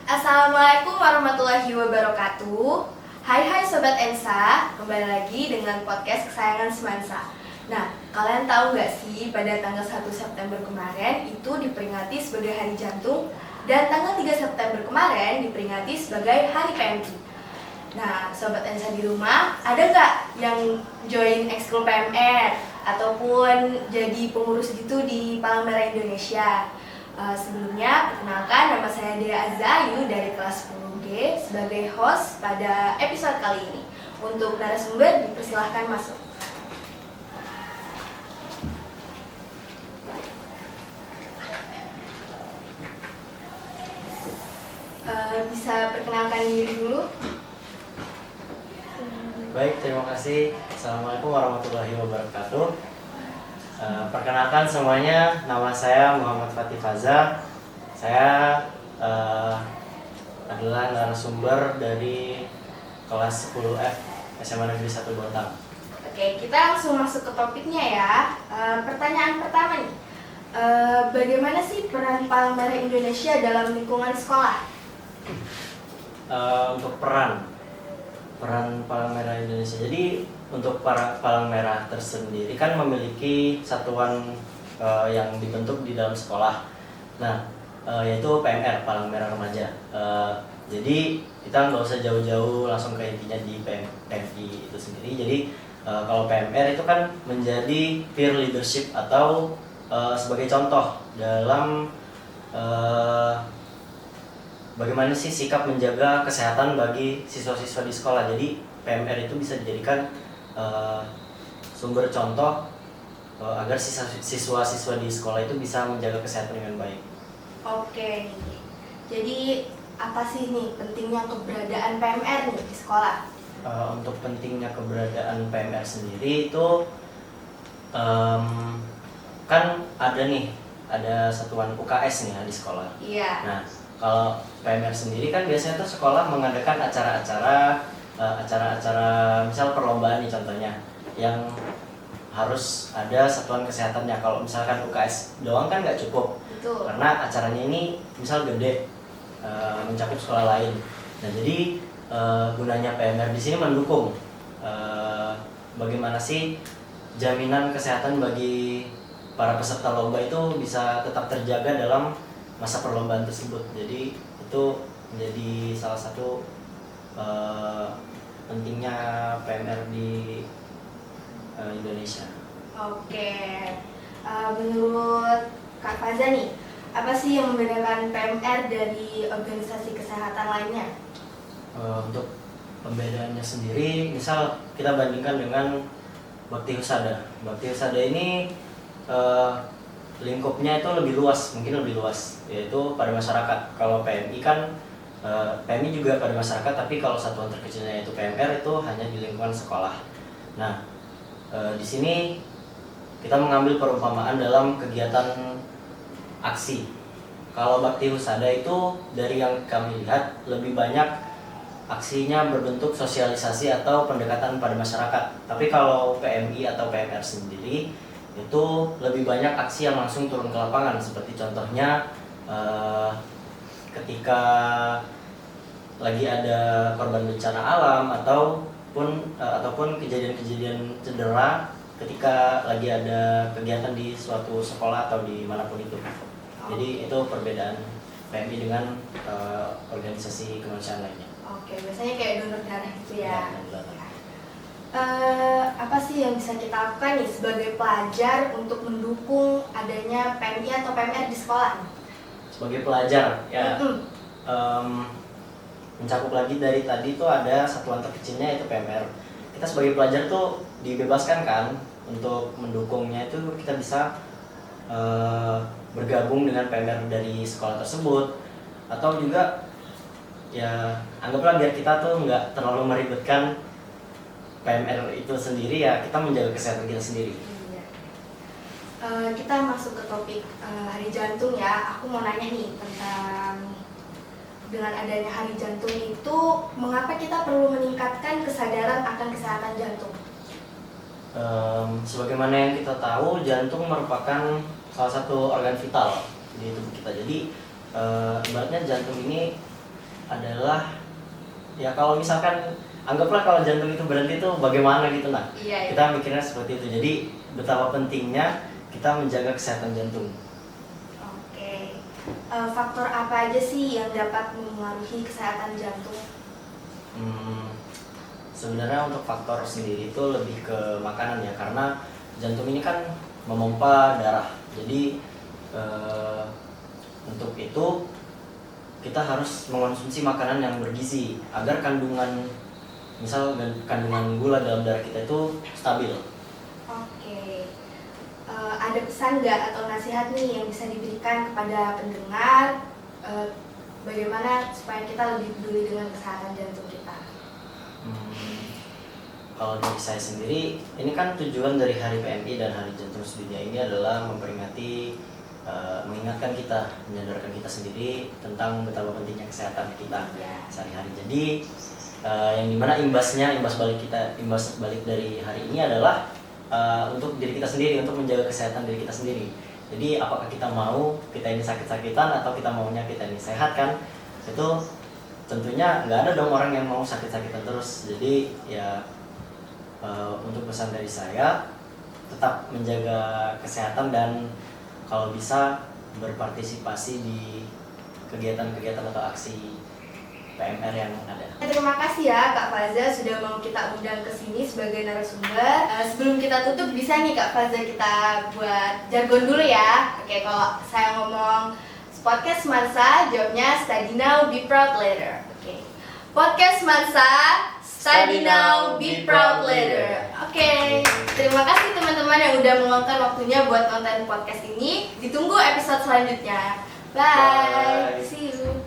Assalamualaikum warahmatullahi wabarakatuh. Hai Sobat Ensa, kembali lagi dengan podcast kesayangan Semansa. Nah, kalian tahu nggak sih pada tanggal 1 September kemarin itu diperingati sebagai Hari Jantung, dan tanggal 3 September kemarin diperingati sebagai Hari PMI. Nah, Sobat Ensa di rumah, ada nggak yang join ekskul PMR ataupun jadi pengurus gitu di Palang Merah Indonesia? Sebelumnya, perkenalkan, nama saya Dea Azayu dari kelas 10G sebagai host pada episode kali ini. Untuk narasumber, dipersilahkan masuk. Bisa perkenalkan diri dulu? Baik, terima kasih. Assalamualaikum warahmatullahi wabarakatuh. Perkenalkan semuanya, nama saya Muhammad Fatih Faza. Saya adalah narasumber dari kelas 10F SMA Negeri 1 Bontang. Oke, kita langsung masuk ke topiknya ya. Pertanyaan pertama nih, bagaimana sih peran Palang Merah Indonesia dalam lingkungan sekolah? Untuk peran Palang Merah Indonesia. Jadi untuk para Palang Merah tersendiri kan memiliki satuan yang dibentuk di dalam sekolah. Nah, yaitu PMR, Palang Merah Remaja. Jadi kita nggak usah jauh-jauh langsung ke intinya di PMI itu sendiri. Jadi kalau PMR itu kan menjadi peer leadership atau sebagai contoh dalam bagaimana sih sikap menjaga kesehatan bagi siswa-siswa di sekolah. Jadi PMR itu bisa dijadikan sumber contoh agar siswa-siswa di sekolah itu bisa menjaga kesehatan dengan baik. Oke, jadi apa sih nih pentingnya keberadaan PMR nih di sekolah? Untuk pentingnya keberadaan PMR sendiri itu kan ada satuan UKS nih di sekolah. Iya. Nah, kalau PMR sendiri kan biasanya tuh sekolah mengadakan acara-acara misal perlombaan nih contohnya yang harus ada satuan kesehatannya. Kalau misalkan UKS doang kan nggak cukup. Betul. Karena acaranya ini misal gede, mencakup sekolah lain. Nah, jadi gunanya PMR di sini mendukung bagaimana sih jaminan kesehatan bagi para peserta lomba itu bisa tetap terjaga dalam masa perlombaan tersebut. Jadi itu menjadi salah satu pentingnya PMR di Indonesia. Oke, menurut Kak Faza nih, apa sih yang membedakan PMR dari organisasi kesehatan lainnya? Untuk pembedaannya sendiri, misal kita bandingkan dengan Bakti Husada. Bakti Husada ini lingkupnya itu mungkin lebih luas, yaitu pada masyarakat. Kalau PMI kan PMI juga pada masyarakat, tapi kalau satuan terkecilnya yaitu PMR itu hanya di lingkungan sekolah. Nah, di sini kita mengambil perumpamaan dalam kegiatan aksi. Kalau Bakti Husada itu dari yang kami lihat lebih banyak aksinya berbentuk sosialisasi atau pendekatan pada masyarakat. Tapi kalau PMI atau PMR sendiri itu lebih banyak aksi yang langsung turun ke lapangan, seperti contohnya ketika lagi ada korban bencana alam ataupun kejadian-kejadian cedera ketika lagi ada kegiatan di suatu sekolah atau di manapun itu. Jadi itu perbedaan PMI dengan organisasi kemanusiaan lainnya. Oke, biasanya kayak donor darah gitu ya. Ya, apa sih yang bisa kita lakukan nih sebagai pelajar untuk mendukung adanya PMI atau PMR di sekolah? Sebagai pelajar ya, mencakup lagi dari tadi tuh ada satuan terkecilnya yaitu PMR. Kita sebagai pelajar tuh dibebaskan kan untuk mendukungnya, itu kita bisa bergabung dengan PMR dari sekolah tersebut, atau juga ya anggaplah biar kita tuh nggak terlalu meribetkan PMR itu sendiri, ya kita menjaga kesehatan kita sendiri. Kita masuk ke topik Hari Jantung ya. Aku mau nanya nih tentang dengan adanya Hari Jantung itu, mengapa kita perlu meningkatkan kesadaran akan kesehatan jantung? Sebagaimana yang kita tahu, jantung merupakan salah satu organ vital di tubuh kita. Jadi ibaratnya jantung ini adalah ya kalau misalkan anggaplah kalau jantung itu berhenti tuh bagaimana gitu. Nah, Iya. kita mikirnya seperti itu. Jadi betapa pentingnya kita menjaga kesehatan jantung. Oke. Faktor apa aja sih yang dapat mempengaruhi kesehatan jantung? Sebenarnya untuk faktor sendiri itu lebih ke makanan ya, karena jantung ini kan memompa darah. Jadi untuk itu kita harus mengonsumsi makanan yang bergizi agar kandungan gula dalam darah kita itu stabil. Oke. Ada pesan nggak atau nasihat nih yang bisa diberikan kepada pendengar bagaimana supaya kita lebih peduli dengan kesehatan jantung kita? Kalau dari saya sendiri, ini kan tujuan dari Hari PMI dan Hari Jantung Sedunia ini adalah memperingati, mengingatkan kita, menyadarkan kita sendiri tentang betapa pentingnya kesehatan kita sehari-hari. Jadi yang dimana imbas balik dari hari ini adalah untuk diri kita sendiri, untuk menjaga kesehatan diri kita sendiri. Jadi apakah kita mau kita ini sakit-sakitan atau kita maunya kita ini sehat kan? Itu tentunya nggak ada dong orang yang mau sakit-sakitan terus. Jadi ya untuk pesan dari saya, tetap menjaga kesehatan dan kalau bisa berpartisipasi di kegiatan-kegiatan atau aksi PMR yang ada. Terima kasih ya Kak Faza sudah mau kita undang ke sini sebagai narasumber. Sebelum kita tutup, bisa nih Kak Faza kita buat jargon dulu ya. Oke, kalau saya ngomong podcast Mansa, jawabnya study now, be proud later. Oke. Podcast Mansa, study now, be proud later. Oke. Terima kasih teman-teman yang udah meluangkan waktunya buat nonton podcast ini. Ditunggu episode selanjutnya. Bye. Bye. See you.